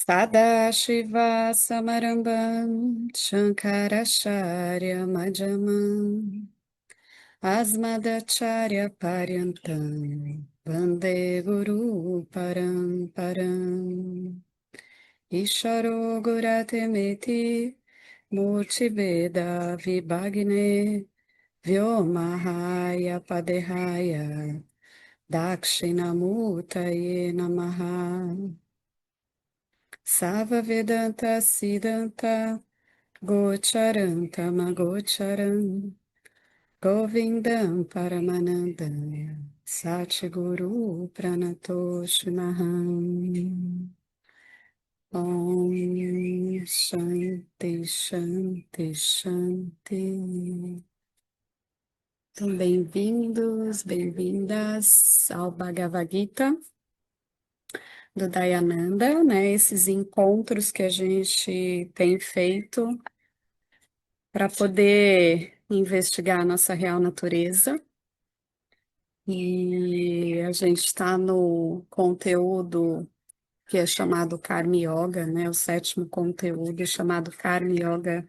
Sadashiva Samarambam Shankaracharya Madhyamam Asmadacharya Paryantam Vande Guru Paramparam Isharo Guratemeti Murtiveda Vibhagne Vyomahaya Padehaya Dakshinamurtaye Namaha Sava Vedanta Siddhanta Gocharanta Magocharam Govindam Paramanandam Satguru Pranatoshimaham Om Shanti Shanti Shanti. Então, bem-vindos, bem-vindas ao Bhagavad Gita do Dayananda, né? Esses encontros que a gente tem feito para poder investigar a nossa real natureza. E a gente está no conteúdo que é chamado Karma Yoga, né? O sétimo conteúdo chamado Karma Yoga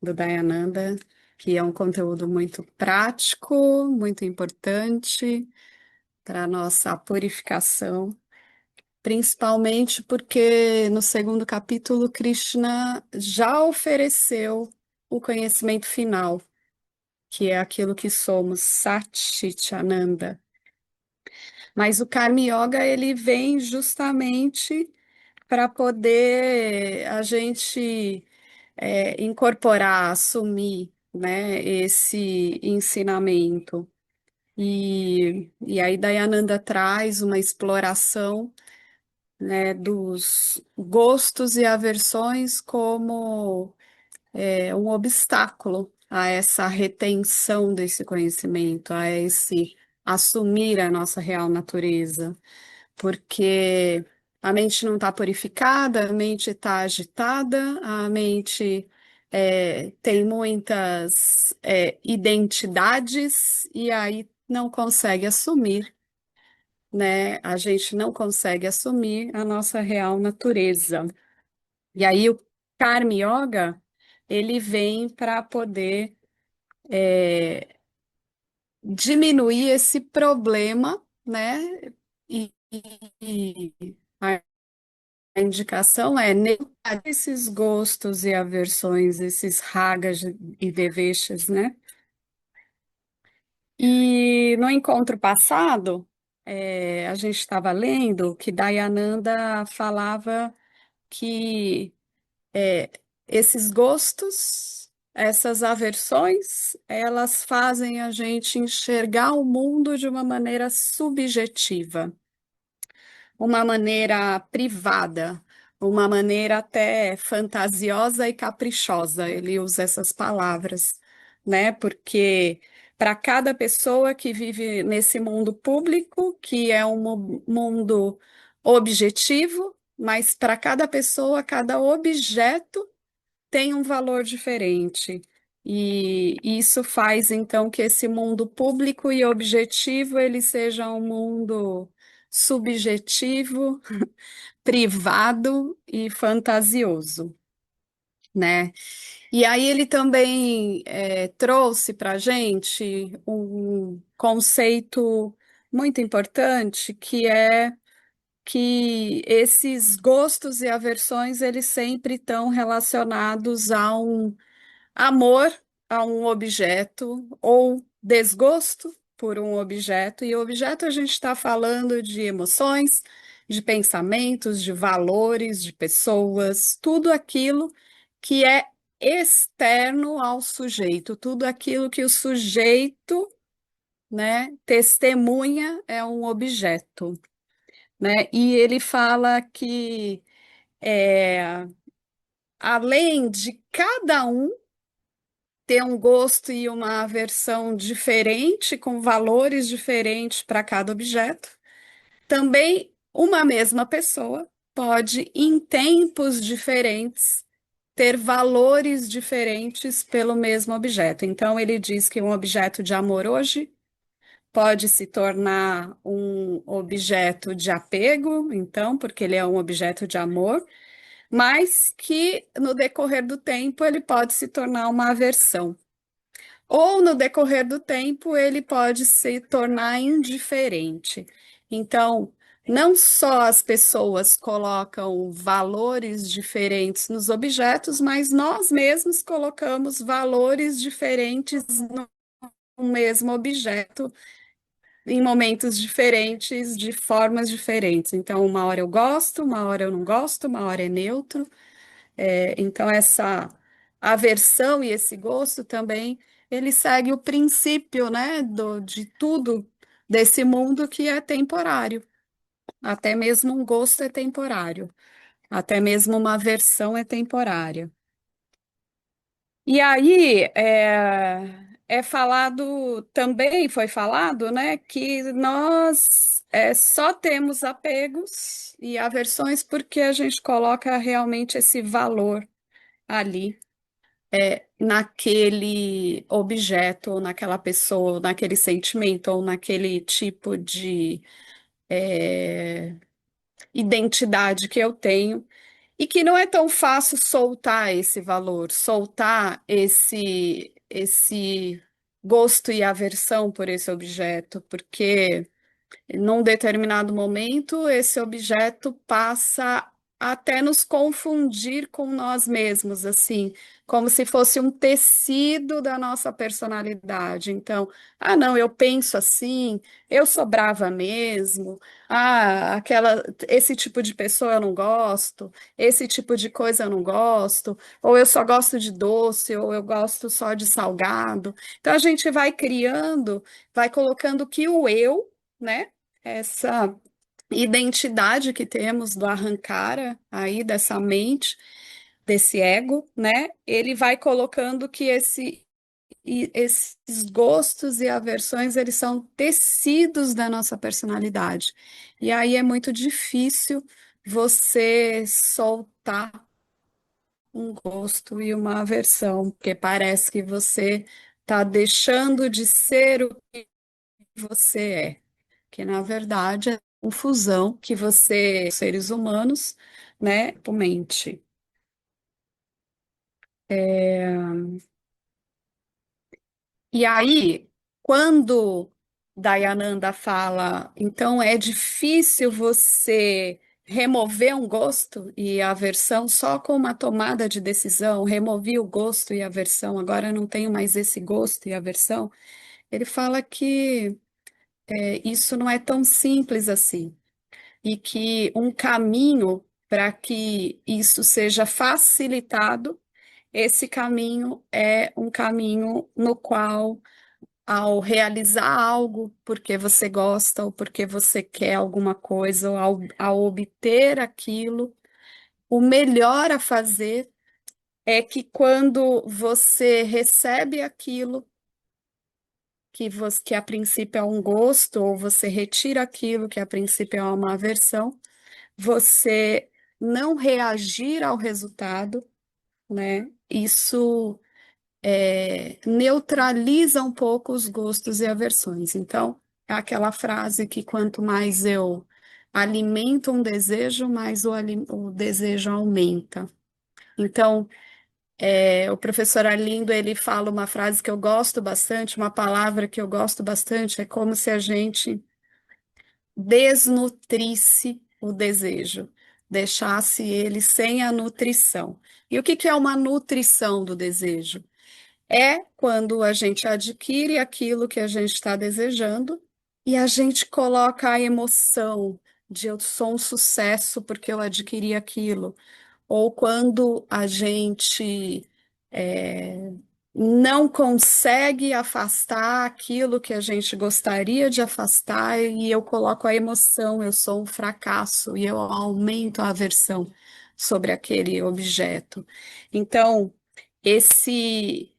do Dayananda, que é um conteúdo muito prático, muito importante para a nossa purificação, principalmente porque no segundo capítulo Krishna já ofereceu o conhecimento final, que é aquilo que somos, Sat Chit Ananda. Mas o Karma Yoga ele vem justamente para poder a gente incorporar, assumir, né, esse ensinamento. E aí Dayananda traz uma exploração, né, dos gostos e aversões como um obstáculo a essa retenção desse conhecimento, a esse assumir a nossa real natureza, porque a mente não está purificada, a mente está agitada, a mente tem muitas identidades e aí não consegue assumir, né? A gente não consegue assumir a nossa real natureza. E aí o Karma Yoga ele vem para poder diminuir esse problema, né? E a indicação é neutralizar esses gostos e aversões, esses ragas e deveshas, né? E no encontro passado, a gente estava lendo que Dayananda falava que esses gostos, essas aversões, elas fazem a gente enxergar o mundo de uma maneira subjetiva, uma maneira privada, uma maneira até fantasiosa e caprichosa. Ele usa essas palavras, né? Porque para cada pessoa que vive nesse mundo público, que é um mundo objetivo, mas para cada pessoa, cada objeto tem um valor diferente. E isso faz então que esse mundo público e objetivo ele seja um mundo subjetivo, privado e fantasioso, né? E aí ele também trouxe para a gente um conceito muito importante que é que esses gostos e aversões eles sempre estão relacionados a um amor a um objeto ou desgosto por um objeto, e objeto a gente está falando de emoções, de pensamentos, de valores, de pessoas, tudo aquilo que é externo ao sujeito, tudo aquilo que o sujeito, né, testemunha é um objeto, né? E ele fala que além de cada um ter um gosto e uma aversão diferente, com valores diferentes para cada objeto. Também uma mesma pessoa pode, em tempos diferentes, ter valores diferentes pelo mesmo objeto. Então, ele diz que um objeto de amor hoje pode se tornar um objeto de apego, então, porque ele é um objeto de amor, mas que no decorrer do tempo ele pode se tornar uma aversão. Ou no decorrer do tempo ele pode se tornar indiferente. Então, não só as pessoas colocam valores diferentes nos objetos, mas nós mesmos colocamos valores diferentes no mesmo objeto em momentos diferentes, de formas diferentes. Então, uma hora eu gosto, uma hora eu não gosto, uma hora é neutro. Então, essa aversão e esse gosto também, ele segue o princípio, né, de tudo desse mundo que é temporário. Até mesmo um gosto é temporário, até mesmo uma aversão é temporária. E aí, é falado, também foi falado, né, que nós só temos apegos e aversões porque a gente coloca realmente esse valor ali naquele objeto, ou naquela pessoa, ou naquele sentimento, ou naquele tipo de é, identidade que eu tenho, e que não é tão fácil soltar esse valor, soltar esse gosto e aversão por esse objeto, porque num determinado momento, esse objeto passa até nos confundir com nós mesmos, assim, como se fosse um tecido da nossa personalidade. Então, ah, não, eu penso assim, eu sou brava mesmo, esse tipo de pessoa eu não gosto, esse tipo de coisa eu não gosto, ou eu só gosto de doce, ou eu gosto só de salgado. Então, a gente vai criando, vai colocando que o eu, né? Essa identidade que temos do arrancara aí dessa mente, desse ego, né? Ele vai colocando que esses gostos e aversões, eles são tecidos da nossa personalidade. E aí é muito difícil você soltar um gosto e uma aversão, porque parece que você está deixando de ser o que você é, que na verdade é a confusão que você, seres humanos, né, mente. E aí, quando Dayananda fala, então é difícil você remover um gosto e a aversão só com uma tomada de decisão, removi o gosto e a aversão, agora eu não tenho mais esse gosto e aversão. Ele fala que isso não é tão simples assim. E que um caminho para que isso seja facilitado, esse caminho é um caminho no qual, ao realizar algo porque você gosta ou porque você quer alguma coisa, ou ao obter aquilo, o melhor a fazer é que quando você recebe aquilo, que a princípio é um gosto, ou você retira aquilo que a princípio é uma aversão, você não reagir ao resultado, né? Isso neutraliza um pouco os gostos e aversões. Então, é aquela frase que quanto mais eu alimento um desejo, mais o desejo aumenta. Então, o professor Arlindo, ele fala uma frase que eu gosto bastante, uma palavra que eu gosto bastante, é como se a gente desnutrisse o desejo, deixasse ele sem a nutrição. E o que que é uma nutrição do desejo? É quando a gente adquire aquilo que a gente está desejando e a gente coloca a emoção de eu sou um sucesso porque eu adquiri aquilo, ou quando a gente é, não consegue afastar aquilo que a gente gostaria de afastar, e eu coloco a emoção, eu sou um fracasso, e eu aumento a aversão sobre aquele objeto. Então, esse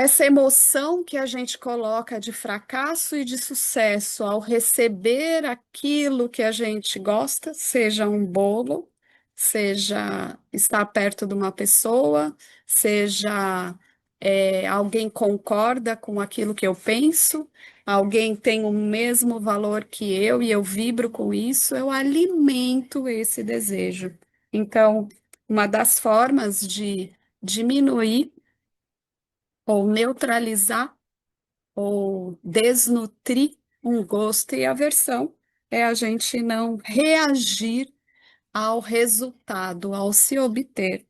essa emoção que a gente coloca de fracasso e de sucesso ao receber aquilo que a gente gosta, seja um bolo, seja estar perto de uma pessoa, seja alguém concorda com aquilo que eu penso, alguém tem o mesmo valor que eu e eu vibro com isso, eu alimento esse desejo. Então, uma das formas de diminuir ou neutralizar ou desnutrir um gosto e aversão é a gente não reagir ao resultado, ao se obter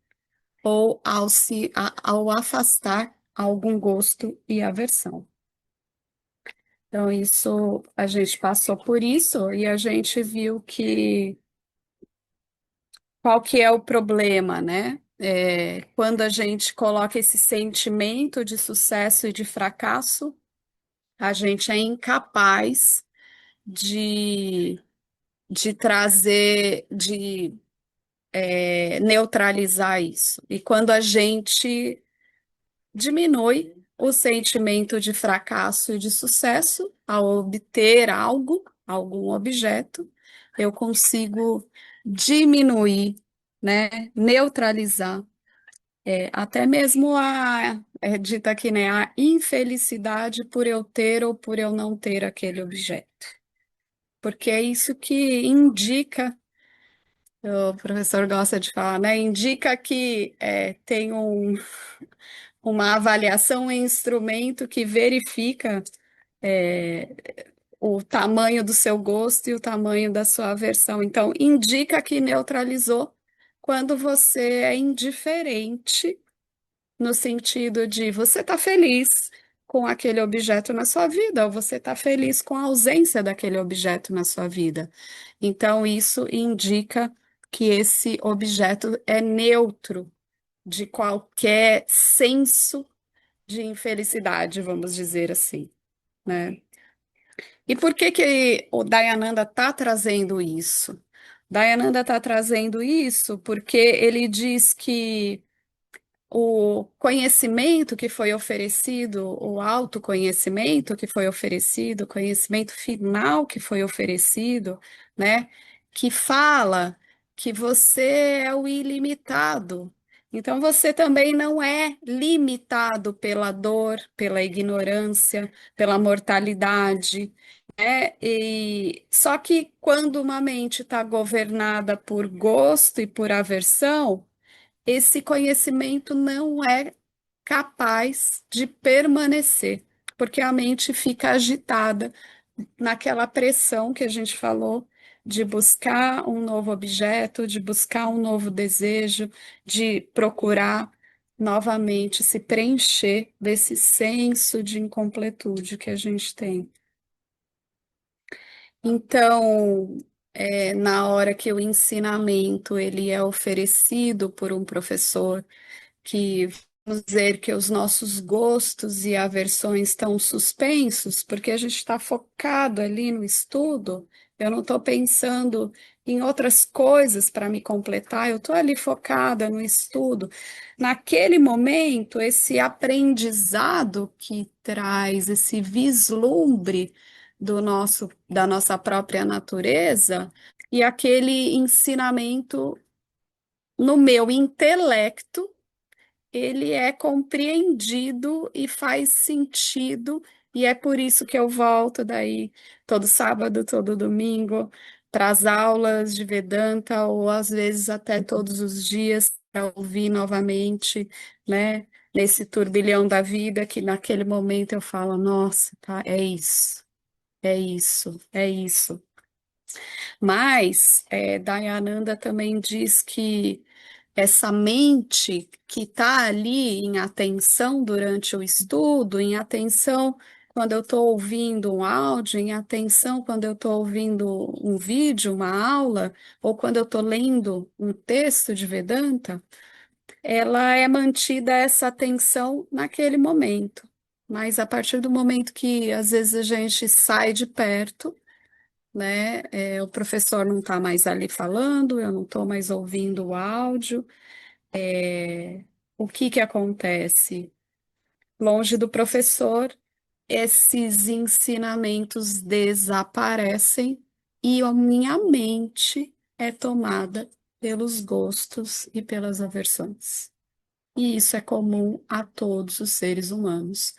ou ao afastar algum gosto e aversão. Então, isso a gente passou por isso e a gente viu que qual que é o problema, né? Quando a gente coloca esse sentimento de sucesso e de fracasso, a gente é incapaz de, de trazer, de neutralizar isso. E quando a gente diminui o sentimento de fracasso e de sucesso ao obter algo, algum objeto, eu consigo diminuir, né, neutralizar, até mesmo é dita aqui, né, a infelicidade por eu ter ou por eu não ter aquele objeto. Porque é isso que indica, o professor gosta de falar, né, indica que tem uma avaliação, um instrumento que verifica é, o tamanho do seu gosto e o tamanho da sua aversão. Então, indica que neutralizou quando você é indiferente, no sentido de você está feliz com aquele objeto na sua vida, ou você está feliz com a ausência daquele objeto na sua vida. Então, isso indica que esse objeto é neutro de qualquer senso de infelicidade, vamos dizer assim, né? E por que que o Dayananda está trazendo isso? Dayananda está trazendo isso porque ele diz que o conhecimento que foi oferecido, o autoconhecimento que foi oferecido, o conhecimento final que foi oferecido, né, que fala que você é o ilimitado. Então você também não é limitado pela dor, pela ignorância, pela mortalidade, né? E só que quando uma mente está governada por gosto e por aversão, esse conhecimento não é capaz de permanecer, porque a mente fica agitada naquela pressão que a gente falou de buscar um novo objeto, de buscar um novo desejo, de procurar novamente se preencher desse senso de incompletude que a gente tem. Então, na hora que o ensinamento ele é oferecido por um professor que vamos dizer que os nossos gostos e aversões estão suspensos, porque a gente está focado ali no estudo, eu não estou pensando em outras coisas para me completar, eu estou ali focada no estudo. Naquele momento, esse aprendizado que traz esse vislumbre da nossa própria natureza e aquele ensinamento no meu intelecto ele é compreendido e faz sentido, e é por isso que eu volto daí todo sábado, todo domingo, para as aulas de Vedanta, ou às vezes até todos os dias, para ouvir novamente, né? Nesse turbilhão da vida, que naquele momento eu falo, nossa, tá, é isso, é isso, é isso. Mas Dayananda também diz que essa mente que está ali em atenção durante o estudo, em atenção quando eu estou ouvindo um áudio, em atenção quando eu estou ouvindo um vídeo, uma aula, ou quando eu estou lendo um texto de Vedanta, ela é mantida essa atenção naquele momento. Mas a partir do momento que às vezes a gente sai de perto, né, o professor não está mais ali falando, eu não estou mais ouvindo o áudio. O que que acontece? Longe do professor, esses ensinamentos desaparecem e a minha mente é tomada pelos gostos e pelas aversões. E isso é comum a todos os seres humanos.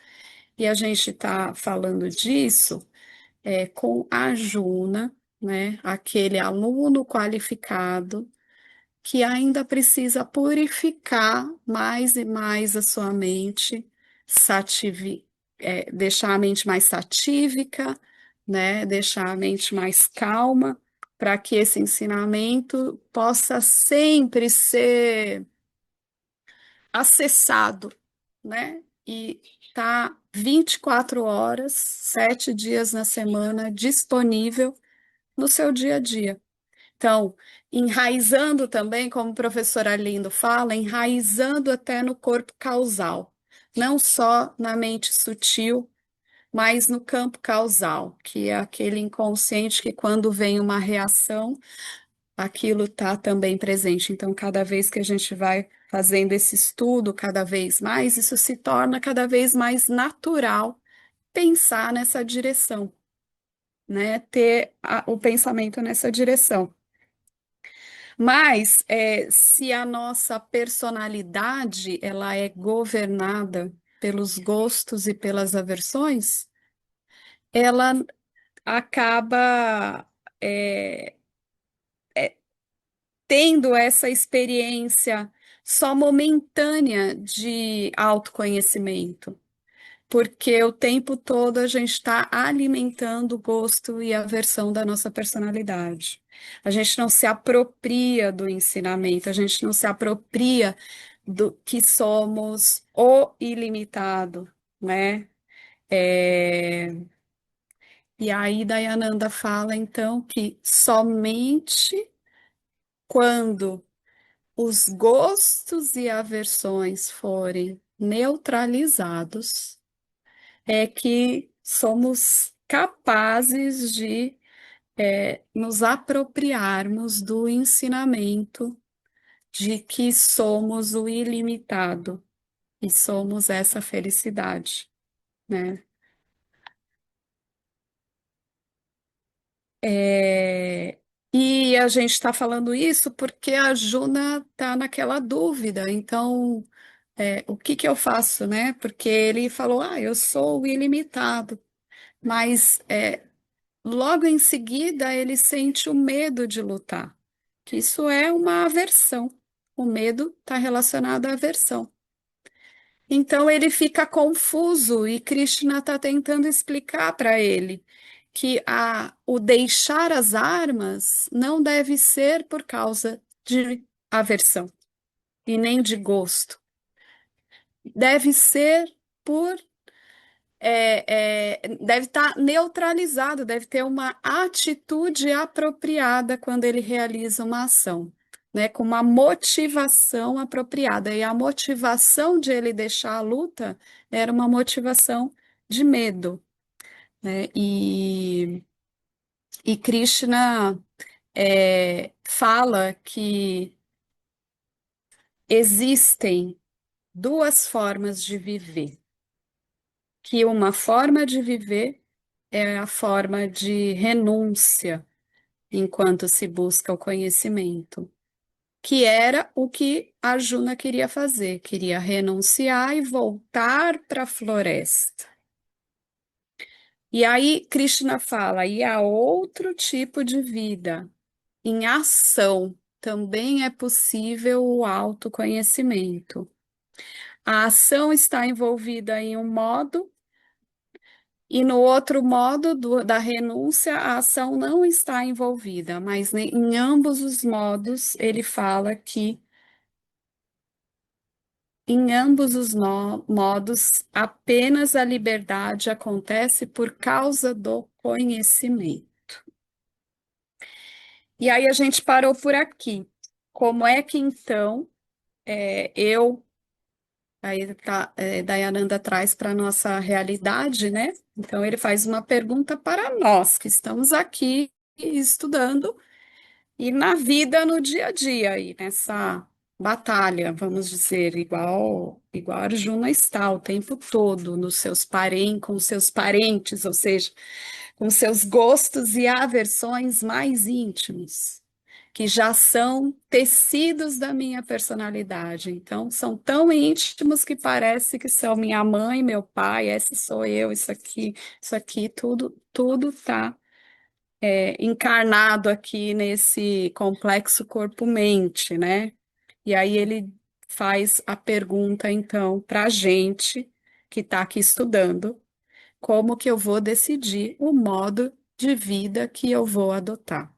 E a gente está falando disso com a Juna, né? Aquele aluno qualificado que ainda precisa purificar mais e mais a sua mente, deixar a mente mais satívica, né? Deixar a mente mais calma, para que esse ensinamento possa sempre ser acessado, né? E tá 24 horas, 7 dias na semana disponível no seu dia a dia. Então, enraizando também, como o professor Arlindo fala, enraizando até no corpo causal, não só na mente sutil, mas no campo causal, que é aquele inconsciente que quando vem uma reação, aquilo está também presente. Então, cada vez que a gente vai fazendo esse estudo, cada vez mais, isso se torna cada vez mais natural pensar nessa direção, né? Ter o pensamento nessa direção. Mas se a nossa personalidade ela é governada pelos gostos e pelas aversões, ela acaba é, tendo essa experiência só momentânea de autoconhecimento, porque o tempo todo a gente está alimentando o gosto e a aversão da nossa personalidade. A gente não se apropria do ensinamento, a gente não se apropria do que somos o ilimitado, né? É, E aí Dayananda fala então que somente quando os gostos e aversões forem neutralizados, é que somos capazes de nos apropriarmos do ensinamento de que somos o ilimitado e somos essa felicidade, né? É, e a gente está falando isso porque a Juna está naquela dúvida. Então, o que que eu faço, né? Porque ele falou, eu sou o ilimitado. Mas logo em seguida ele sente o medo de lutar, que isso é uma aversão. O medo está relacionado à aversão. Então ele fica confuso e Krishna está tentando explicar para ele que o deixar as armas não deve ser por causa de aversão e nem de gosto. Deve ser por deve estar neutralizado, deve ter uma atitude apropriada quando ele realiza uma ação, né? Com uma motivação apropriada. E a motivação de ele deixar a luta era uma motivação de medo, né? E Krishna fala que existem duas formas de viver, que uma forma de viver é a forma de renúncia enquanto se busca o conhecimento, que era o que Arjuna queria fazer, queria renunciar e voltar para a floresta. E aí Krishna fala, e há outro tipo de vida, em ação, também é possível o autoconhecimento. A ação está envolvida em um modo. E no outro modo da renúncia, a ação não está envolvida, mas em ambos os modos ele fala que em ambos os modos apenas a liberdade acontece por causa do conhecimento. E aí a gente parou por aqui. Como é que então eu aí Dayananda traz para a nossa realidade, né? Então ele faz uma pergunta para nós que estamos aqui estudando e na vida, no dia a dia, aí, nessa batalha, vamos dizer, igual a Arjuna está o tempo todo com seus parentes, ou seja, com seus gostos e aversões mais íntimos, que já são tecidos da minha personalidade. Então, são tão íntimos que parece que são minha mãe, meu pai, esse sou eu, isso aqui, tudo tá encarnado aqui nesse complexo corpo-mente, né? E aí ele faz a pergunta, então, para a gente que está aqui estudando, como que eu vou decidir o modo de vida que eu vou adotar?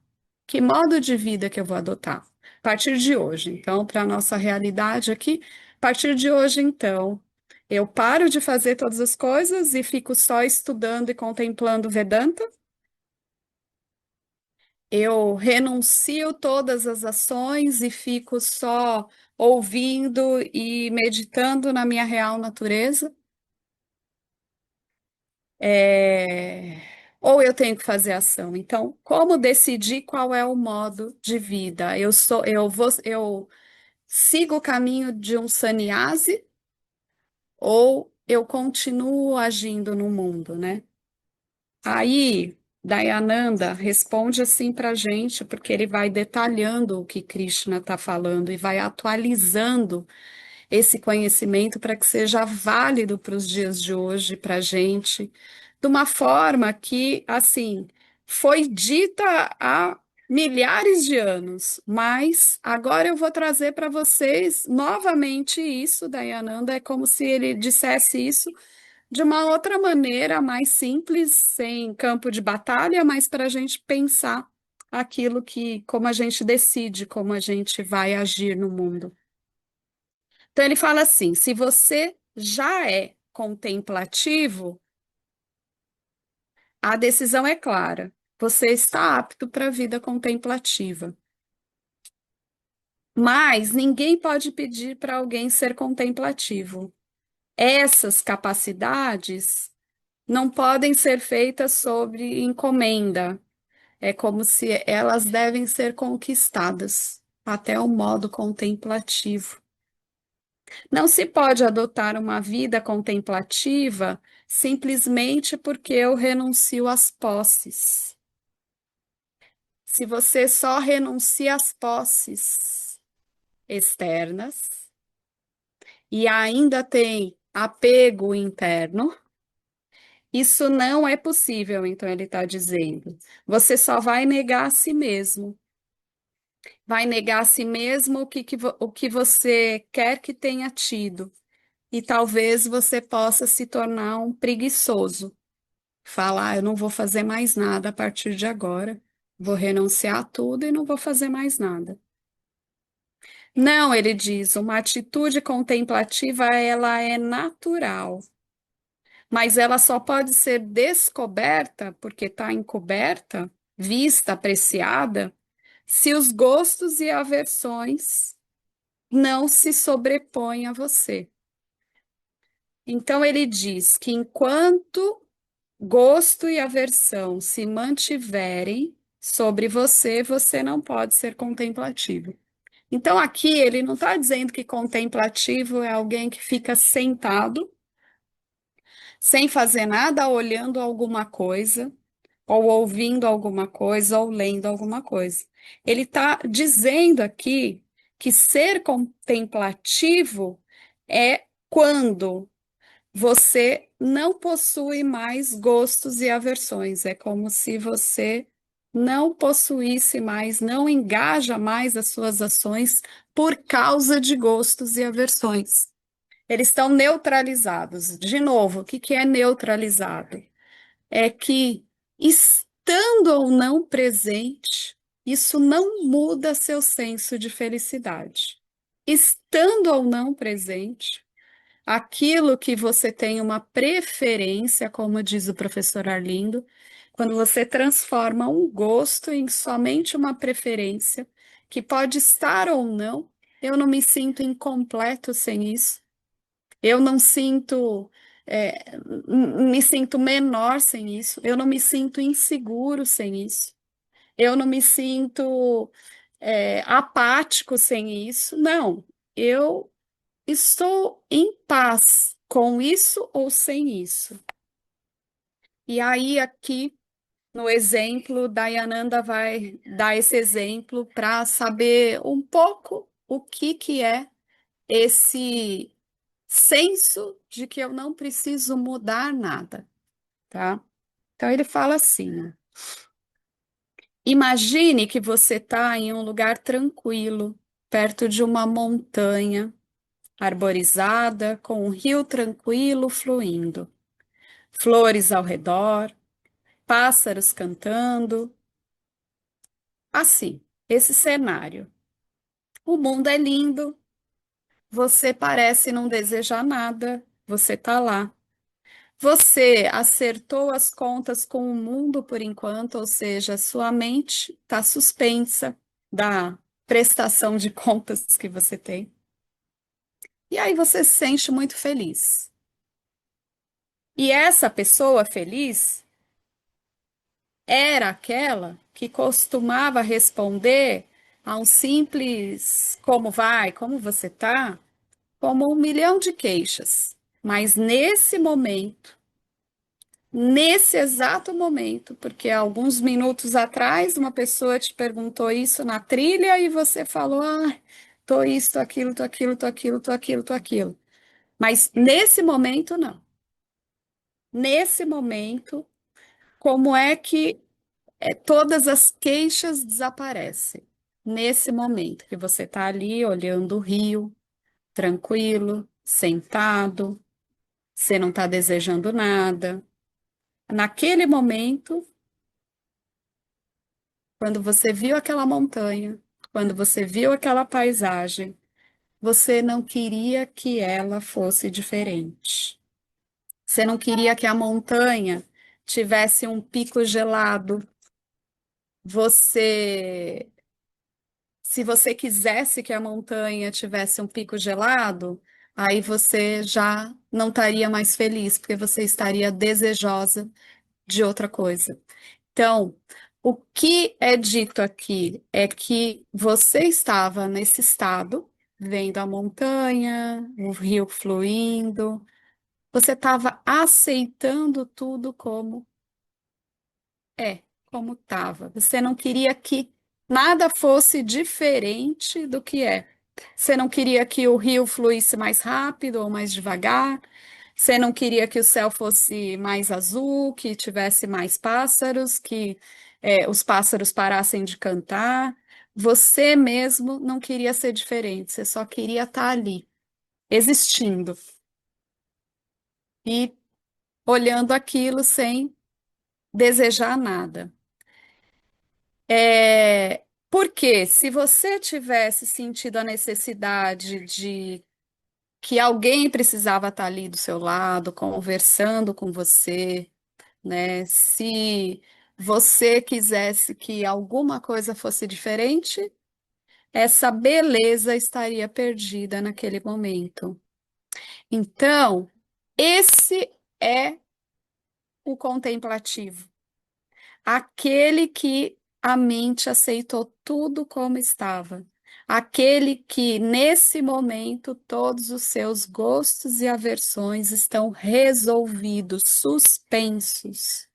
Que modo de vida que eu vou adotar? A partir de hoje, então, para a nossa realidade aqui, a partir de hoje, então, eu paro de fazer todas as coisas e fico só estudando e contemplando Vedanta. Eu renuncio todas as ações e fico só ouvindo e meditando na minha real natureza. É, Ou eu tenho que fazer ação. Então, como decidir qual é o modo de vida? Eu sigo o caminho de um sannyasi ou eu continuo agindo no mundo, né? Aí, Dayananda responde assim para a gente, porque ele vai detalhando o que Krishna está falando e vai atualizando esse conhecimento para que seja válido para os dias de hoje, para a gente, de uma forma que, assim, foi dita há milhares de anos, mas agora eu vou trazer para vocês novamente isso, Dayananda, é como se ele dissesse isso de uma outra maneira, mais simples, sem campo de batalha, mas para a gente pensar aquilo que, como a gente decide, como a gente vai agir no mundo. Então ele fala assim: se você já é contemplativo, a decisão é clara. Você está apto para a vida contemplativa. Mas ninguém pode pedir para alguém ser contemplativo. Essas capacidades não podem ser feitas sobre encomenda. É como se elas devem ser conquistadas até o modo contemplativo. Não se pode adotar uma vida contemplativa simplesmente porque eu renuncio às posses. Se você só renuncia às posses externas e ainda tem apego interno, isso não é possível, então ele está dizendo. Você só vai negar a si mesmo. Vai negar a si mesmo o que você quer que tenha tido. E talvez você possa se tornar um preguiçoso. Falar, eu não vou fazer mais nada a partir de agora. Vou renunciar a tudo e não vou fazer mais nada. Não, ele diz, uma atitude contemplativa, ela é natural, mas ela só pode ser descoberta, porque está encoberta, vista, apreciada, se os gostos e aversões não se sobrepõem a você. Então ele diz que enquanto gosto e aversão se mantiverem sobre você, você não pode ser contemplativo. Então aqui ele não está dizendo que contemplativo é alguém que fica sentado, sem fazer nada, olhando alguma coisa, ou ouvindo alguma coisa, ou lendo alguma coisa. Ele está dizendo aqui que ser contemplativo é quando você não possui mais gostos e aversões. É como se você não possuísse mais, não engaja mais as suas ações por causa de gostos e aversões. Eles estão neutralizados. De novo, o que que é neutralizado? É que, estando ou não presente, isso não muda seu senso de felicidade. Estando ou não presente, aquilo que você tem uma preferência, como diz o professor Arlindo, quando você transforma um gosto em somente uma preferência, que pode estar ou não, eu não me sinto incompleto sem isso, eu não sinto, me sinto menor sem isso, eu não me sinto inseguro sem isso, eu não me sinto, apático sem isso, não, eu estou em paz com isso ou sem isso. E aí, aqui no exemplo, Dayananda vai dar esse exemplo para saber um pouco o que que é esse senso de que eu não preciso mudar nada, tá? Então ele fala assim, ó, Imagine que você está em um lugar tranquilo, perto de uma montanha arborizada, com um rio tranquilo fluindo, flores ao redor, pássaros cantando. Assim, esse cenário. O mundo é lindo, você parece não desejar nada, você está lá. Você acertou as contas com o mundo por enquanto, ou seja, sua mente está suspensa da prestação de contas que você tem. E aí você se sente muito feliz. E essa pessoa feliz era aquela que costumava responder a um simples como vai, como você tá, como um milhão de queixas. Mas nesse exato momento, porque alguns minutos atrás uma pessoa te perguntou isso na trilha e você falou, ah, tô isso, tô aquilo, tô aquilo, tô aquilo, tô aquilo, tô aquilo. Mas nesse momento, não. Nesse momento, como é que todas as queixas desaparecem? Nesse momento que você está ali olhando o rio, tranquilo, sentado, você não está desejando nada. Naquele momento, quando você viu aquela montanha, quando você viu aquela paisagem, você não queria que ela fosse diferente. Você não queria que a montanha tivesse um pico gelado. Você, se você quisesse que a montanha tivesse um pico gelado, aí você já não estaria mais feliz, porque você estaria desejosa de outra coisa. Então, o que é dito aqui é que você estava nesse estado, vendo a montanha, o rio fluindo, você estava aceitando tudo como como estava. Você não queria que nada fosse diferente do que é. Você não queria que o rio fluísse mais rápido ou mais devagar. Você não queria que o céu fosse mais azul, que tivesse mais pássaros, que os pássaros parassem de cantar. Você mesmo não queria ser diferente, você só queria estar ali, existindo e olhando aquilo sem desejar nada. Porque se você tivesse sentido a necessidade de que alguém precisava estar ali do seu lado, conversando com você, né? Se você quisesse que alguma coisa fosse diferente, essa beleza estaria perdida naquele momento. Então, esse é o contemplativo, aquele que a mente aceitou tudo como estava, aquele que nesse momento todos os seus gostos e aversões estão resolvidos, suspensos.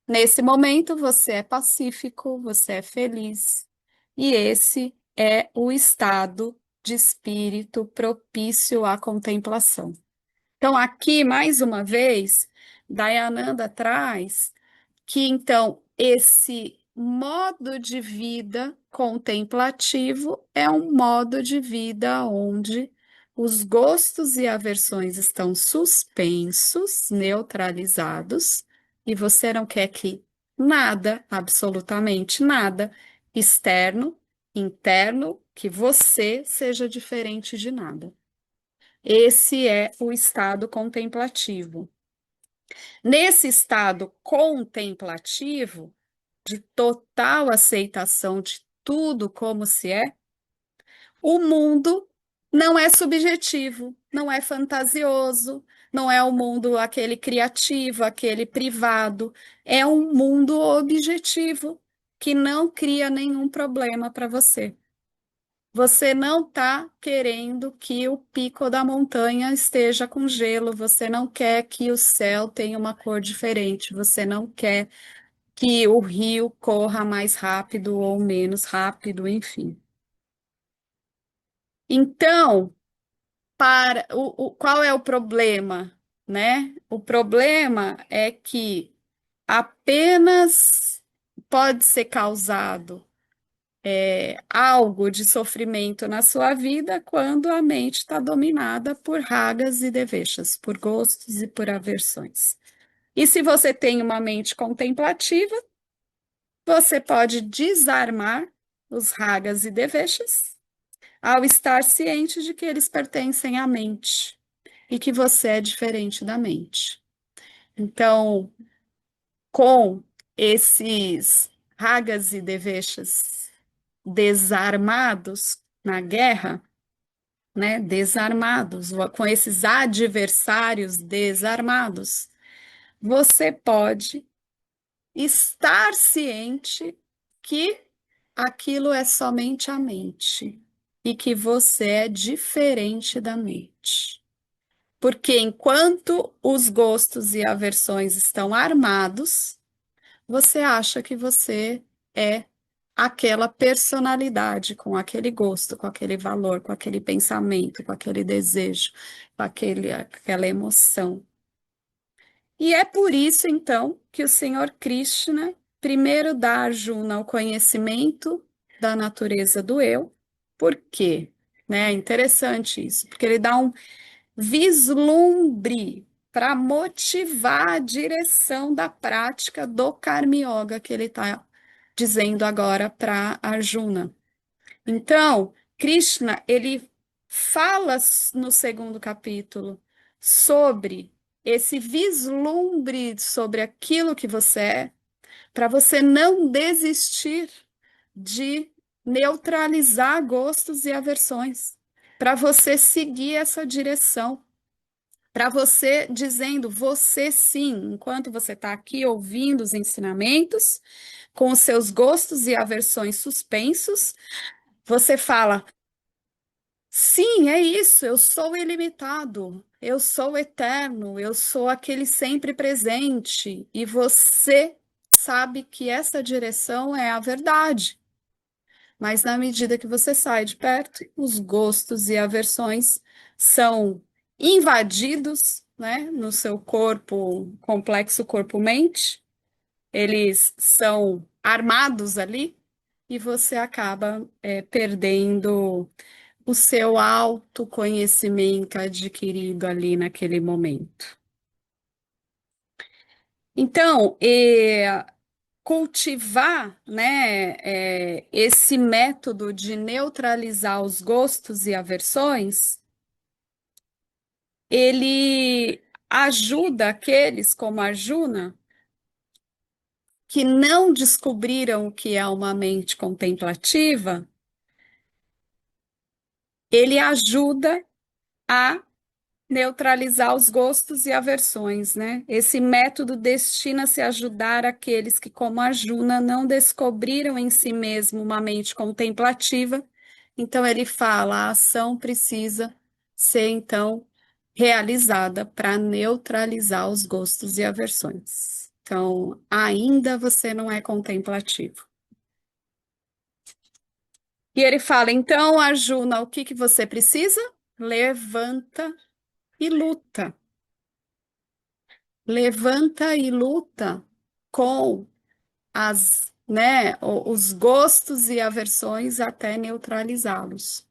Nesse momento você é pacífico, você é feliz, e esse é o estado de espírito propício à contemplação. Então, aqui, mais uma vez, Dayananda traz que então esse modo de vida contemplativo é um modo de vida onde os gostos e aversões estão suspensos, neutralizados, e você não quer que nada, absolutamente nada, externo, interno, que você seja diferente de nada. Esse é o estado contemplativo. Nesse estado contemplativo, de total aceitação de tudo como se é, o mundo não é subjetivo, não é fantasioso, não é o mundo aquele criativo, aquele privado, é um mundo objetivo que não cria nenhum problema para você. Você não está querendo que o pico da montanha esteja com gelo, você não quer que o céu tenha uma cor diferente, você não quer que o rio corra mais rápido ou menos rápido, enfim. Então, qual é o problema, né? O problema é que apenas pode ser causado algo de sofrimento na sua vida quando a mente está dominada por ragas e devechas, por gostos e por aversões. E se você tem uma mente contemplativa, você pode desarmar os ragas e devechas ao estar ciente de que eles pertencem à mente e que você é diferente da mente. Então, com esses ragas e devechas desarmados na guerra, né, desarmados, com esses adversários desarmados, você pode estar ciente que aquilo é somente a mente e que você é diferente da mente. Porque enquanto os gostos e aversões estão armados, você acha que você é aquela personalidade com aquele gosto, com aquele valor, com aquele pensamento, com aquele desejo, com aquela emoção. E é por isso, então, que o Senhor Krishna primeiro dá a Arjuna o conhecimento da natureza do eu. Por quê? Né? É interessante isso, porque ele dá um vislumbre para motivar a direção da prática do Karma Yoga que ele está dizendo agora para Arjuna. Então, Krishna, ele fala no segundo capítulo sobre esse vislumbre sobre aquilo que você é, para você não desistir de neutralizar gostos e aversões, para você seguir essa direção, para você dizendo, você sim, enquanto você está aqui ouvindo os ensinamentos, com os seus gostos e aversões suspensos, você fala, sim, é isso, eu sou ilimitado, eu sou eterno, eu sou aquele sempre presente, e você sabe que essa direção é a verdade. Mas na medida que você sai de perto, os gostos e aversões são invadidos, né, no seu corpo, complexo corpo-mente, eles são armados ali, e você acaba perdendo o seu autoconhecimento adquirido ali naquele momento. Então, cultivar, né, esse método de neutralizar os gostos e aversões, ele ajuda aqueles como Arjuna que não descobriram o que é uma mente contemplativa, ele ajuda a neutralizar os gostos e aversões, né? Esse método destina-se a ajudar aqueles que, como a Juna, não descobriram em si mesmo uma mente contemplativa. Então, ele fala: a ação precisa ser, então, realizada para neutralizar os gostos e aversões. Então, ainda você não é contemplativo. E ele fala: então, Arjuna, o que que você precisa? Levanta e luta. Levanta e luta com os gostos e aversões até neutralizá-los,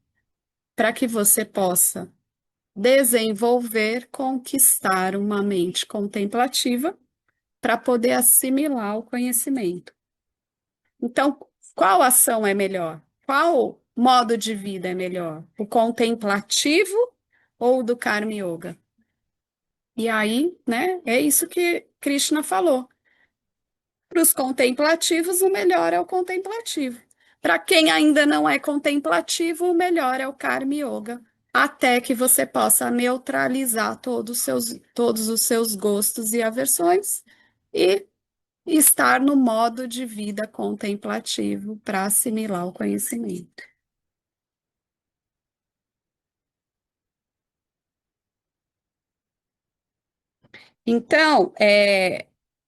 para que você possa desenvolver, conquistar uma mente contemplativa para poder assimilar o conhecimento. Então, qual ação é melhor? Qual modo de vida é melhor? O contemplativo ou o do Karma Yoga? E aí, né, é isso que Krishna falou. Para os contemplativos, o melhor é o contemplativo. Para quem ainda não é contemplativo, o melhor é o Karma Yoga, até que você possa neutralizar todos os seus gostos e aversões e estar no modo de vida contemplativo para assimilar o conhecimento. Então,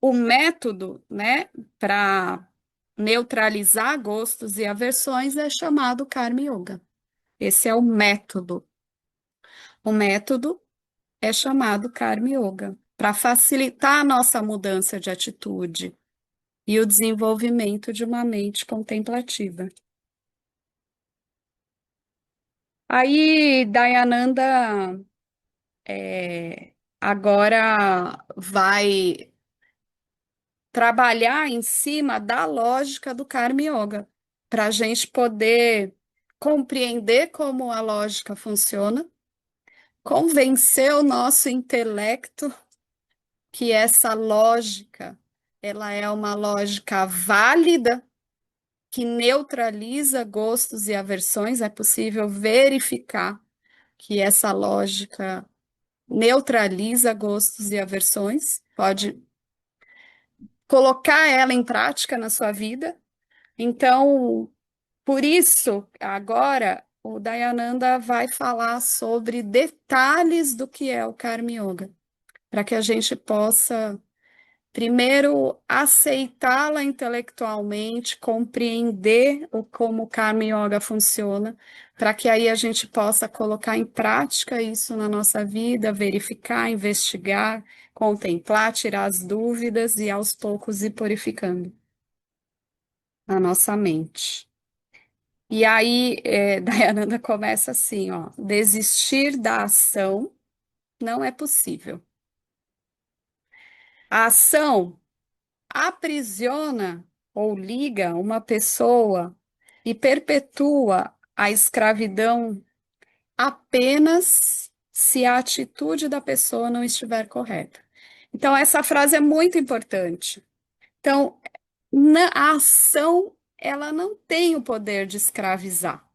o método, né, para neutralizar gostos e aversões é chamado Karma Yoga. Esse é o método. O método é chamado Karma Yoga, para facilitar a nossa mudança de atitude. e o desenvolvimento de uma mente contemplativa. Aí, Dayananda agora vai trabalhar em cima da lógica do Karma Yoga, para a gente poder compreender como a lógica funciona, convencer o nosso intelecto que essa lógica, ela é uma lógica válida, que neutraliza gostos e aversões. É possível verificar que essa lógica neutraliza gostos e aversões, pode colocar ela em prática na sua vida. Então, por isso, agora o Dayananda vai falar sobre detalhes do que é o Karma Yoga, para que a gente possa primeiro aceitá-la intelectualmente, compreender como o Karma Yoga funciona, para que aí a gente possa colocar em prática isso na nossa vida, verificar, investigar, contemplar, tirar as dúvidas e aos poucos ir purificando a nossa mente. E aí, Dayananda começa assim, ó, desistir da ação não é possível. A ação aprisiona ou liga uma pessoa e perpetua a escravidão apenas se a atitude da pessoa não estiver correta. Então, essa frase é muito importante. Então, a ação, ela não tem o poder de escravizar.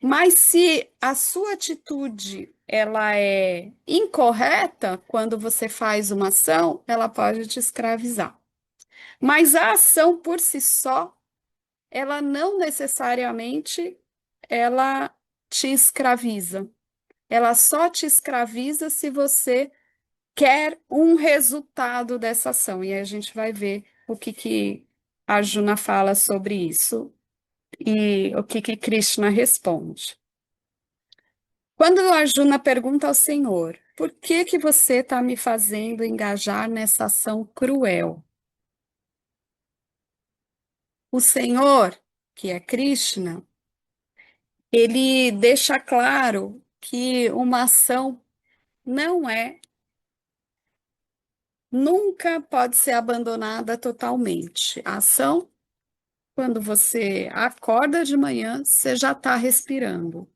Mas se a sua atitude ela é incorreta quando você faz uma ação, ela pode te escravizar. Mas a ação por si só, ela não necessariamente ela te escraviza. Ela só te escraviza se você quer um resultado dessa ação. E aí a gente vai ver o que a Juna fala sobre isso e o que Krishna responde. Quando a Arjuna pergunta ao Senhor, por que você está me fazendo engajar nessa ação cruel? O Senhor, que é Krishna, ele deixa claro que uma ação não é, nunca pode ser abandonada totalmente. A ação, quando você acorda de manhã, você já está respirando.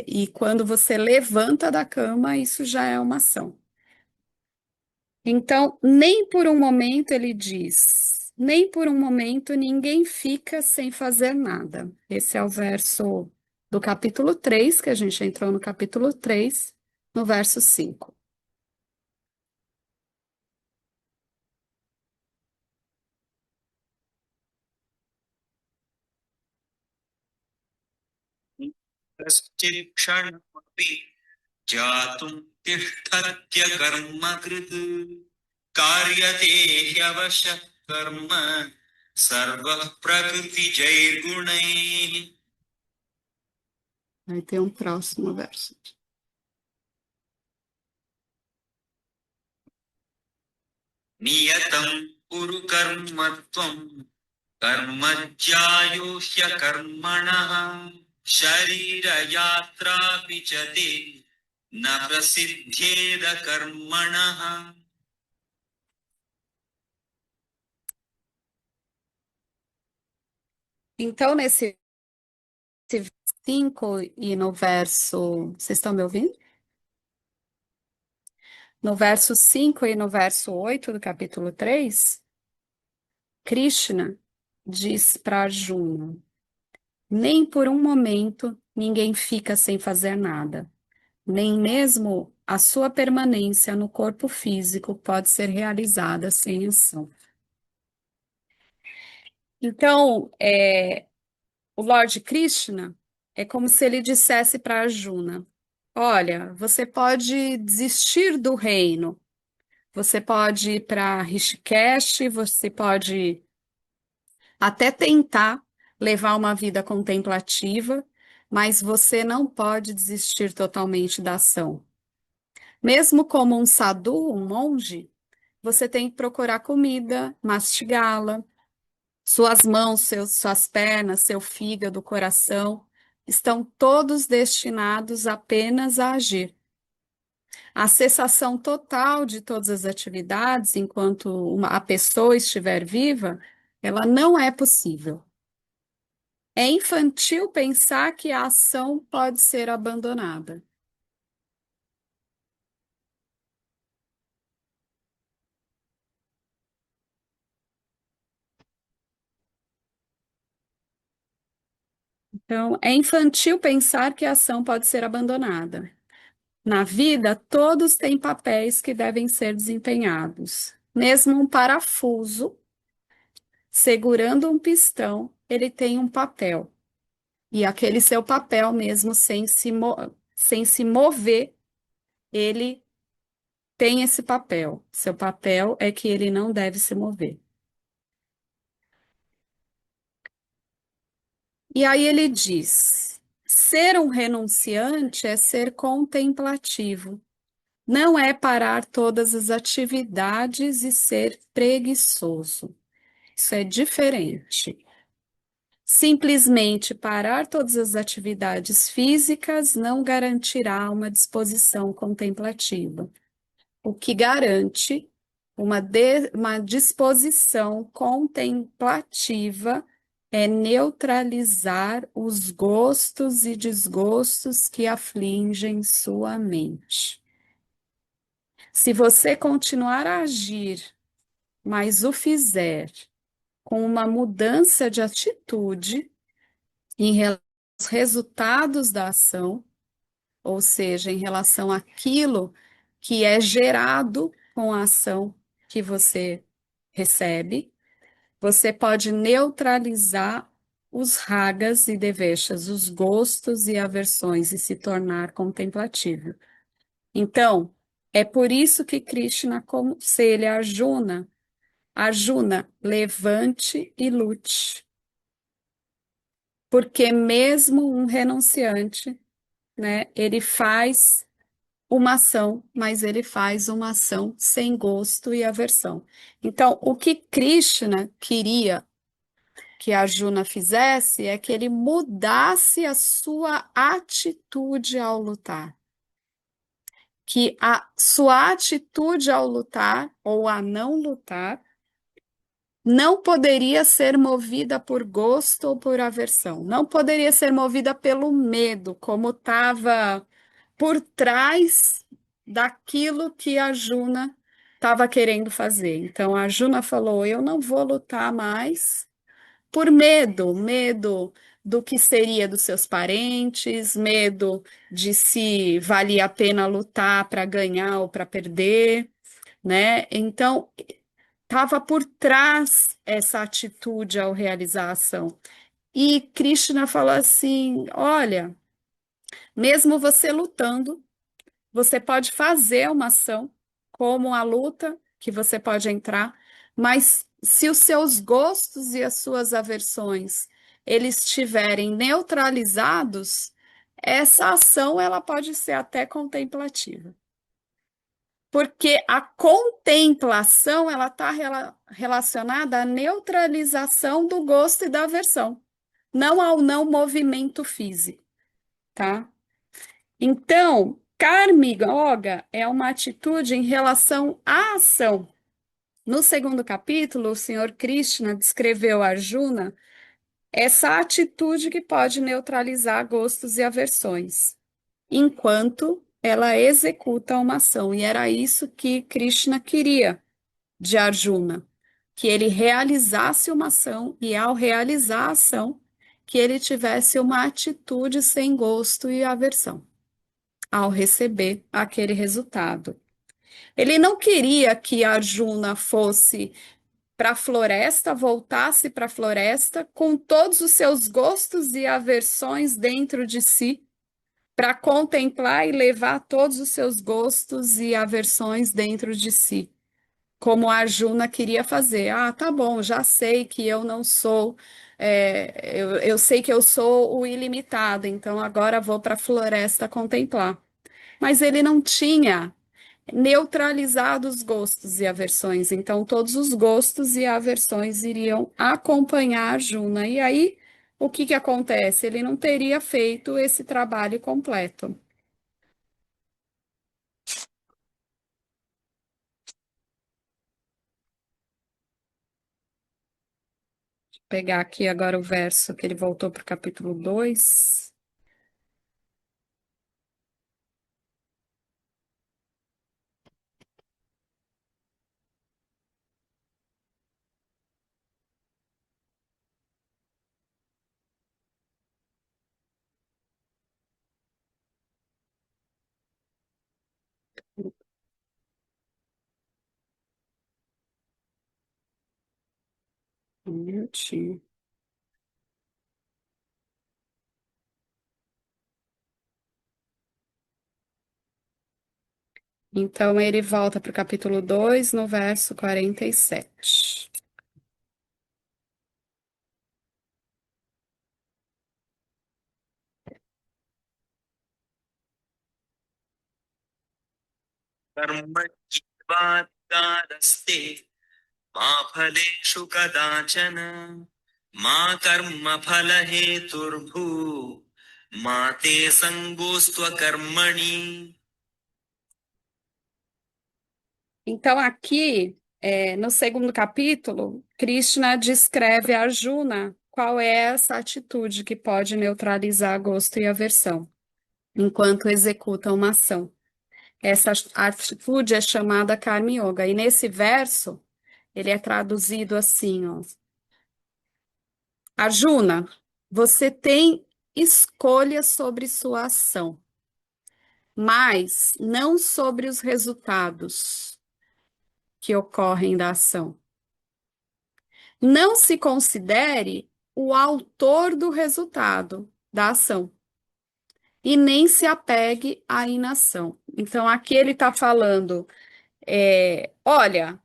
E quando você levanta da cama, isso já é uma ação. Então, nem por um momento ele diz, nem por um momento ninguém fica sem fazer nada. Esse é o verso do capítulo 3 que a gente entrou no capítulo 3 no verso 5. कश्चित् क्षणमपि जातुं तिष्ठत्य कर्मकृत् कार्यते ह्यवशः कर्म सर्वः प्रकृतिजैर्गुणैः Vai ter um próximo verso. नियतं कुरु कर्म त्वं कर्म ज्यायो ह्यकर्मणः शरीरयात्रापि च ते न प्रसिद्ध्येद कर्मणः. Então, nesse 5 e no verso. Vocês estão me ouvindo? No verso 5 e no verso 8 do capítulo 3, Krishna diz para Arjuna: nem por um momento ninguém fica sem fazer nada, nem mesmo a sua permanência no corpo físico pode ser realizada sem ação. Então, o Lord Krishna é como se ele dissesse para Arjuna: olha, você pode desistir do reino, você pode ir para Rishikesh, você pode até tentar levar uma vida contemplativa, mas você não pode desistir totalmente da ação. Mesmo como um sadhu, um monge, você tem que procurar comida, mastigá-la. Suas mãos, suas pernas, seu fígado, coração, estão todos destinados apenas a agir. A cessação total de todas as atividades, enquanto a pessoa estiver viva, ela não é possível. É infantil pensar que a ação pode ser abandonada. Então, é infantil pensar que a ação pode ser abandonada. Na vida, todos têm papéis que devem ser desempenhados. Mesmo um parafuso segurando um pistão, ele tem um papel. E aquele seu papel, mesmo sem se mover, ele tem esse papel. Seu papel é que ele não deve se mover. E aí ele diz: ser um renunciante é ser contemplativo. Não é parar todas as atividades e ser preguiçoso. Isso é diferente. Simplesmente parar todas as atividades físicas não garantirá uma disposição contemplativa. O que garante uma disposição contemplativa é neutralizar os gostos e desgostos que afligem sua mente. Se você continuar a agir, mas o fizer com uma mudança de atitude em relação aos resultados da ação, ou seja, em relação àquilo que é gerado com a ação que você recebe, você pode neutralizar os ragas e deveshas, os gostos e aversões, e se tornar contemplativo. Então, é por isso que Krishna aconselha Arjuna: Arjuna, levante e lute. Porque mesmo um renunciante, né, ele faz uma ação, mas ele faz uma ação sem gosto e aversão. Então, o que Krishna queria que Arjuna fizesse é que ele mudasse a sua atitude ao lutar. Que a sua atitude ao lutar ou a não lutar não poderia ser movida por gosto ou por aversão, não poderia ser movida pelo medo, como estava por trás daquilo que a Juna estava querendo fazer. Então a Juna falou: Eu não vou lutar mais por medo, medo do que seria dos seus parentes, medo de se valia a pena lutar para ganhar ou para perder, né? Então estava por trás essa atitude ao realizar a ação. E Krishna falou assim: olha, mesmo você lutando, você pode fazer uma ação, como a luta, que você pode entrar, mas se os seus gostos e as suas aversões eles estiverem neutralizados, essa ação ela pode ser até contemplativa. Porque a contemplação ela está relacionada à neutralização do gosto e da aversão, não ao não movimento físico, tá? Então, karma yoga é uma atitude em relação à ação. No segundo capítulo, o Senhor Krishna descreveu a Arjuna essa atitude que pode neutralizar gostos e aversões, enquanto ela executa uma ação. E era isso que Krishna queria de Arjuna, que ele realizasse uma ação e, ao realizar a ação, que ele tivesse uma atitude sem gosto e aversão ao receber aquele resultado. Ele não queria que Arjuna fosse para a floresta, voltasse para a floresta com todos os seus gostos e aversões dentro de si, para contemplar e levar todos os seus gostos e aversões dentro de si, como a Arjuna queria fazer. Ah, tá bom, já sei que eu não sou, eu sei que eu sou o ilimitado, então agora vou para a floresta contemplar. Mas ele não tinha neutralizado os gostos e aversões. Então, todos os gostos e aversões iriam acompanhar a Juna. E aí, o que que acontece? Ele não teria feito esse trabalho completo. Vou pegar aqui agora o verso que ele voltou para o capítulo 2. Um minutinho. Então, ele volta para o capítulo 2 no verso 47. कर्मज्जीवादिकारस्ते मा फलेषु कदाचन मा कर्मफलहेतुर्भू मा ते सङ्गोऽस्त्वकर्मणि. Então, aqui, no segundo capítulo, Krishna descreve a Arjuna qual é essa atitude que pode neutralizar gosto e aversão enquanto executa uma ação. Essa atitude é chamada Karma Yoga. E nesse verso, ele é traduzido assim, ó. Arjuna, você tem escolha sobre sua ação, mas não sobre os resultados que ocorrem da ação. Não se considere o autor do resultado da ação e nem se apegue à inação. Então, aqui ele está falando, olha,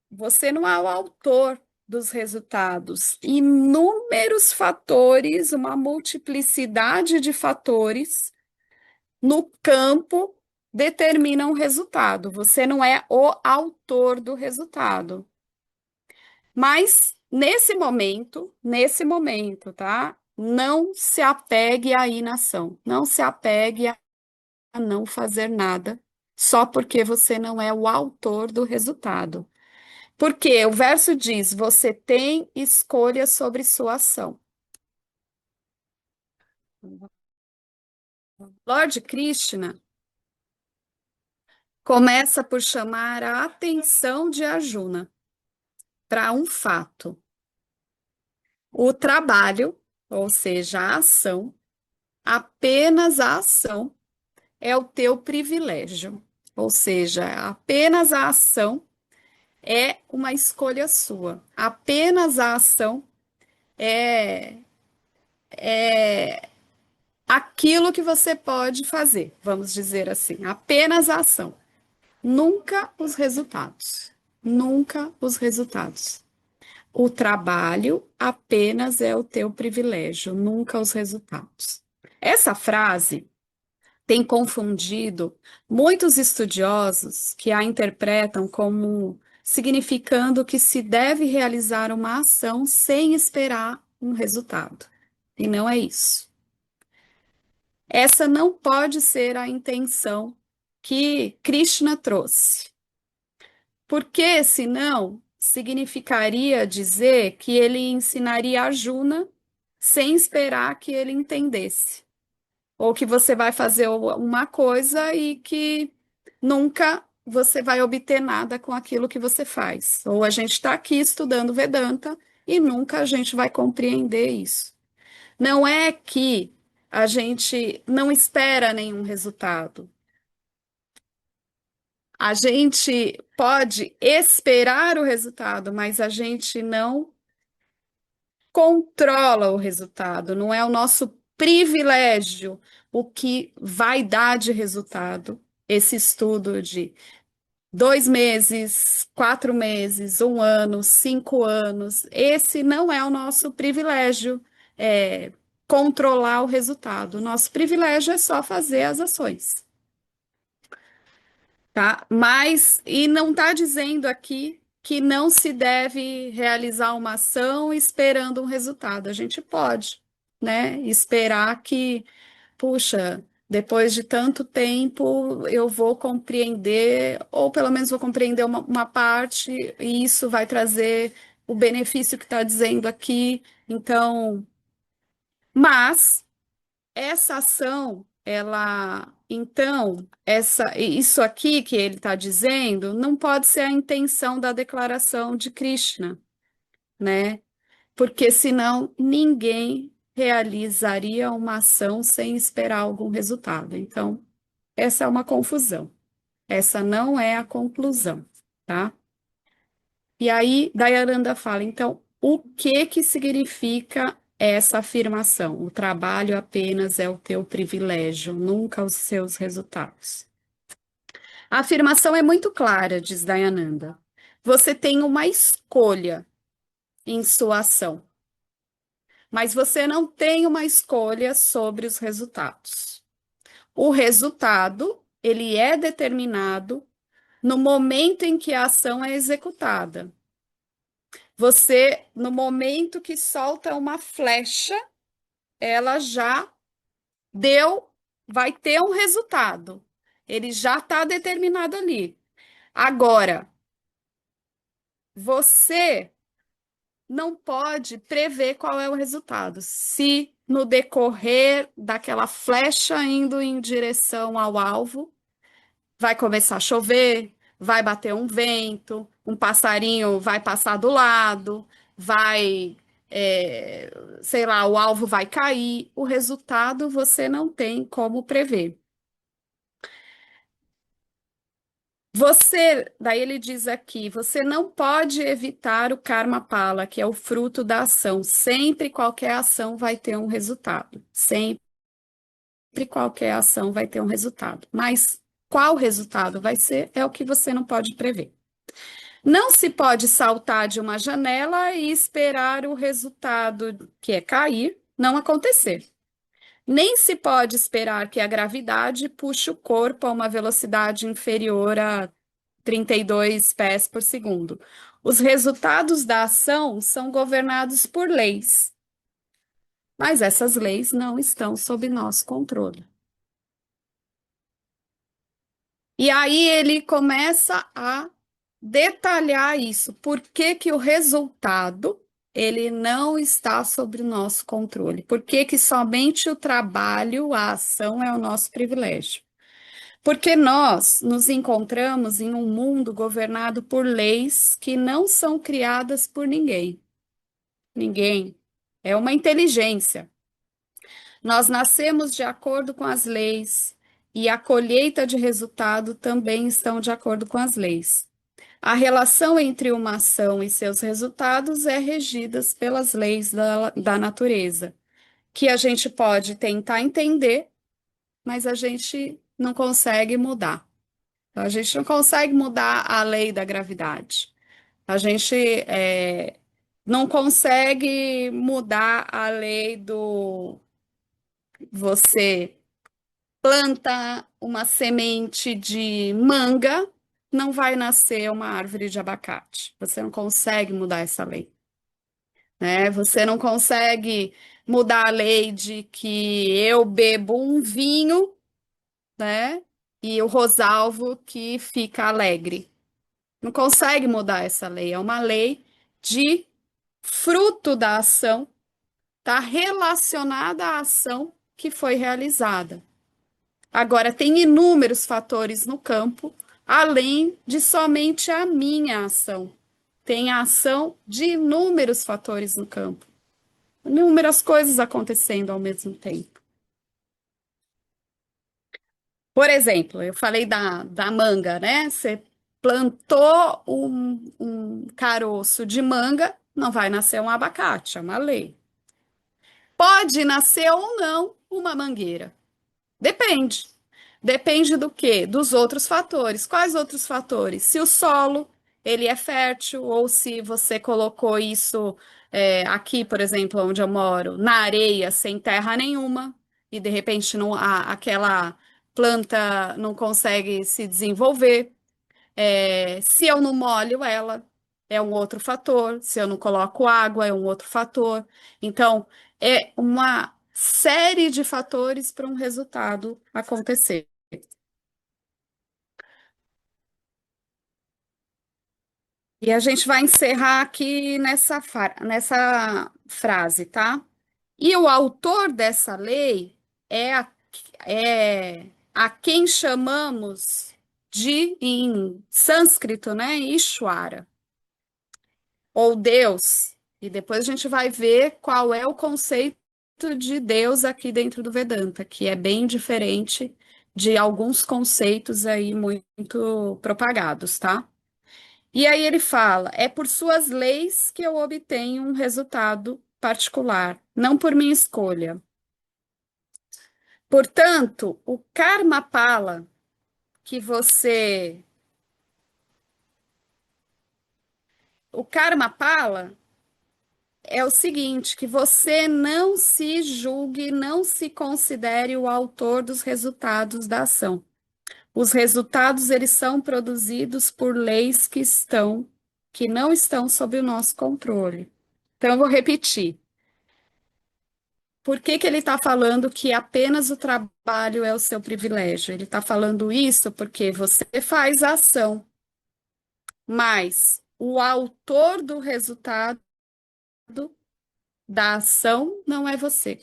você não é o autor dos resultados. Inúmeros fatores, uma multiplicidade de fatores no campo determinam o resultado. Você não é o autor do resultado. Mas nesse momento, tá? Não se apegue à inação, não se apegue a não fazer nada, só porque você não é o autor do resultado. Porque o verso diz: você tem escolha sobre sua ação. Lord Krishna começa por chamar a atenção de Arjuna para um fato. O trabalho, ou seja, a ação, apenas a ação é o teu privilégio. Ou seja, apenas a ação é uma escolha sua. Apenas a ação é aquilo que você pode fazer, vamos dizer assim. Apenas a ação. Nunca os resultados. Nunca os resultados. O trabalho apenas é o teu privilégio, nunca os resultados. Essa frase tem confundido muitos estudiosos que a interpretam como significando que se deve realizar uma ação sem esperar um resultado. E não é isso. Essa não pode ser a intenção que Krishna trouxe. Porque, senão, significaria dizer que ele ensinaria Arjuna sem esperar que ele entendesse. Ou que você vai fazer uma coisa e que nunca você vai obter nada com aquilo que você faz. Ou a gente está aqui estudando Vedanta e nunca a gente vai compreender isso. Não é que a gente não espera nenhum resultado. A gente pode esperar o resultado, mas a gente não controla o resultado, não é o nosso privilégio o que vai dar de resultado esse estudo de 2 meses, 4 meses, 1 ano, 5 anos. Esse não é o nosso privilégio, controlar o resultado. O nosso privilégio é só fazer as ações. tá? Mas, e não está dizendo aqui que não se deve realizar uma ação esperando um resultado. A gente pode, né? Esperar que, puxa, depois de tanto tempo eu vou compreender, ou pelo menos vou compreender uma parte, e isso vai trazer o benefício que está dizendo aqui. Então, mas essa ação, ela, então, isso aqui que ele está dizendo, não pode ser a intenção da declaração de Krishna, né? Porque senão ninguém realizaria uma ação sem esperar algum resultado. Então, essa é uma confusão. Essa não é a conclusão, tá? E aí, Dayaranda fala, então, o que que significa essa afirmação? O trabalho apenas é o teu privilégio, nunca os seus resultados. A afirmação é muito clara, diz Dayananda. Você tem uma escolha em sua ação, mas você não tem uma escolha sobre os resultados. O resultado, ele é determinado no momento em que a ação é executada. Você, no momento que solta uma flecha, ela já deu, vai ter um resultado. Ele já está determinado ali. Agora, você não pode prever qual é o resultado. Se no decorrer daquela flecha indo em direção ao alvo, vai começar a chover, vai bater um vento, um passarinho vai passar do lado, vai, é, sei lá, o alvo vai cair. O resultado você não tem como prever. Você, daí ele diz aqui, você não pode evitar o karma pala, que é o fruto da ação. Sempre qualquer ação vai ter um resultado. Sempre qualquer ação vai ter um resultado. Mas qual resultado vai ser é o que você não pode prever. Não se pode saltar de uma janela e esperar o resultado, que é cair, não acontecer. Nem se pode esperar que a gravidade puxe o corpo a uma velocidade inferior a 32 pés por segundo. Os resultados da ação são governados por leis, mas essas leis não estão sob nosso controle. E aí ele começa a detalhar isso. Por que que o resultado ele não está sob o nosso controle? Por que que somente o trabalho, a ação é o nosso privilégio? Porque nós nos encontramos em um mundo governado por leis que não são criadas por ninguém. Ninguém. É uma inteligência. Nós nascemos de acordo com as leis e a colheita de resultado também estão de acordo com as leis. A relação entre uma ação e seus resultados é regida pelas leis da natureza, que a gente pode tentar entender, mas a gente não consegue mudar. A gente não consegue mudar a lei da gravidade. A gente não consegue mudar a lei do você planta uma semente de manga, não vai nascer uma árvore de abacate. Você não consegue mudar essa lei, né? Você não consegue mudar a lei de que eu bebo um vinho, né? E o Rosalvo que fica alegre. Não consegue mudar essa lei. É uma lei de fruto da ação, está relacionada à ação que foi realizada. Agora, tem inúmeros fatores no campo, além de somente a minha ação. Tem a ação de inúmeros fatores no campo, inúmeras coisas acontecendo ao mesmo tempo. Por exemplo, eu falei da manga, né? Você plantou um caroço de manga, não vai nascer um abacate, é uma lei. Pode nascer ou não uma mangueira. Depende. Depende do quê? Dos outros fatores. Quais outros fatores? Se o solo ele é fértil ou se você colocou isso aqui, por exemplo, onde eu moro, na areia, sem terra nenhuma, e de repente não, aquela planta não consegue se desenvolver. Se eu não molho ela, é um outro fator. Se eu não coloco água, é um outro fator. Então, é uma série de fatores para um resultado acontecer. E a gente vai encerrar aqui nessa frase, tá? E o autor dessa lei é a quem chamamos de, em sânscrito, né, Ishwara, ou Deus. E depois a gente vai ver qual é o conceito de Deus aqui dentro do Vedanta, que é bem diferente de alguns conceitos aí muito propagados, tá? E aí ele fala: é por suas leis que eu obtenho um resultado particular, não por minha escolha. Portanto, que você. O karma pala é o seguinte, que você não se julgue, não se considere o autor dos resultados da ação. Os resultados, eles são produzidos por leis que não estão sob o nosso controle. Então, eu vou repetir. Por que que ele está falando que apenas o trabalho é o seu privilégio? Ele está falando isso porque você faz a ação, mas o autor do resultado da ação não é você.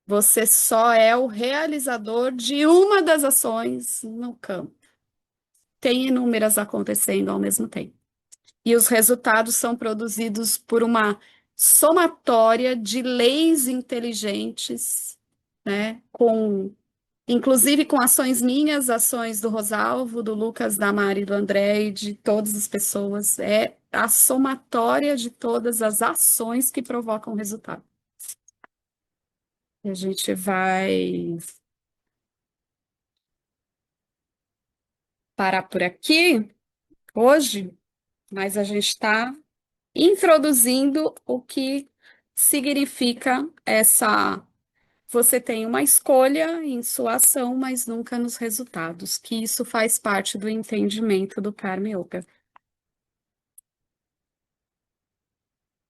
Você só é o realizador de uma das ações no campo. Tem inúmeras acontecendo ao mesmo tempo. E os resultados são produzidos por uma somatória de leis inteligentes, né? Inclusive com ações minhas, ações do Rosalvo, do Lucas, da Mari, do André e de todas as pessoas. É a somatória de todas as ações que provocam o resultado. A gente vai parar por aqui hoje, mas a gente está introduzindo o que significa essa. Você tem uma escolha em sua ação, mas nunca nos resultados, que isso faz parte do entendimento do Karma Yoga.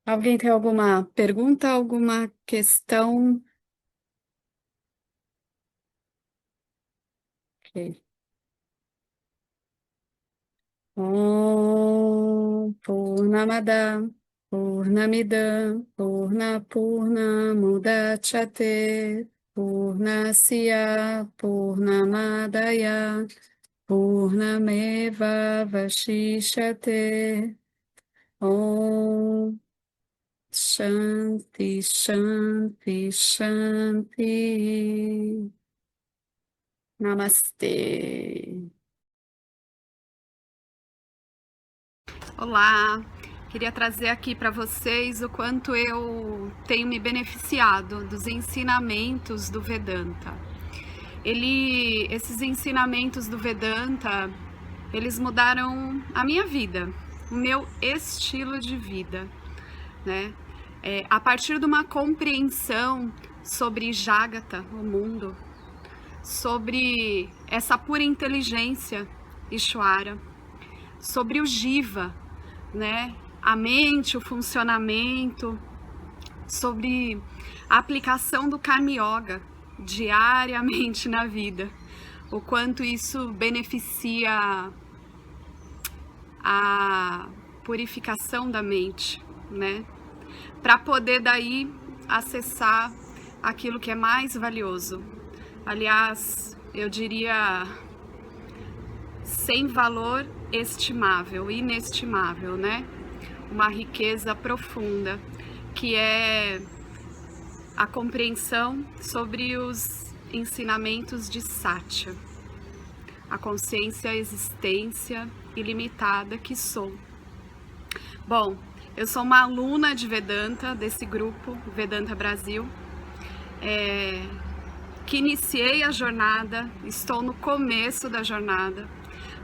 Alguém tem alguma pergunta, alguma questão? Ok. Om Purnamada Purnamida Purna Mudachyate Purnasya Purnamadaya Purnameva Vashishate. Om Shanti Shanti Shanti. Namastê. Olá, queria trazer aqui para vocês o quanto eu tenho me beneficiado dos ensinamentos do Vedanta. Esses ensinamentos do Vedanta, eles mudaram a minha vida, o meu estilo de vida, né? A partir de uma compreensão sobre Jagata, o mundo, sobre essa pura inteligência Ishwara, sobre o Jiva, né? A mente, o funcionamento, sobre a aplicação do Karma Yoga diariamente na vida, o quanto isso beneficia a purificação da mente, né? Para poder daí acessar aquilo que é mais valioso. Aliás, eu diria sem valor estimável, inestimável, né? Uma riqueza profunda, que é a compreensão sobre os ensinamentos de Satya, a consciência, a existência ilimitada que sou. Bom, eu sou uma aluna de Vedanta, desse grupo Vedanta Brasil, que iniciei a jornada, estou no começo da jornada,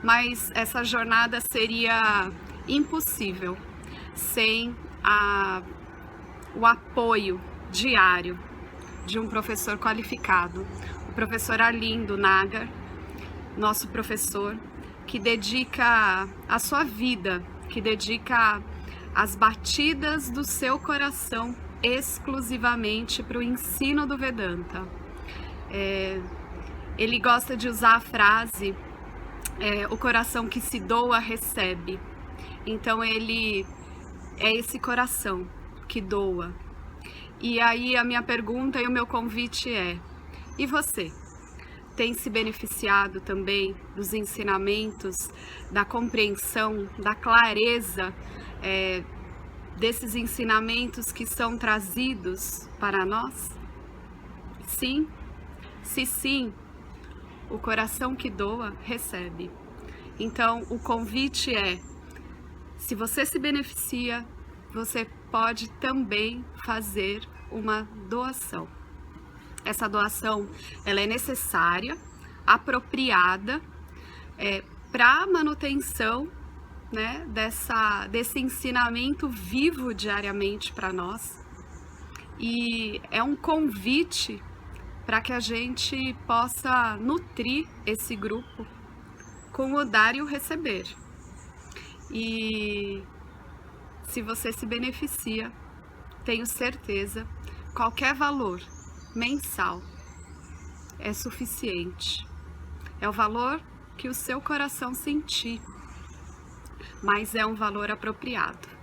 mas essa jornada seria impossível sem o apoio diário de um professor qualificado, o professor Arlindo Nagar, nosso professor, que dedica a sua vida, que dedica as batidas do seu coração exclusivamente para o ensino do Vedanta. Ele gosta de usar a frase, o coração que se doa, recebe. Então ele é esse coração que doa. E aí a minha pergunta e o meu convite é: e você? Tem se beneficiado também dos ensinamentos, da compreensão, da clareza desses ensinamentos que são trazidos para nós? Sim? Se sim, o coração que doa, recebe. Então, o convite é: se você se beneficia, você pode também fazer uma doação. Essa doação, ela é necessária, apropriada, para a manutenção, né, desse ensinamento vivo diariamente para nós. E é um convite para que a gente possa nutrir esse grupo com o dar e o receber. E se você se beneficia, tenho certeza, qualquer valor mensal é suficiente. É o valor que o seu coração sentir, mas é um valor apropriado.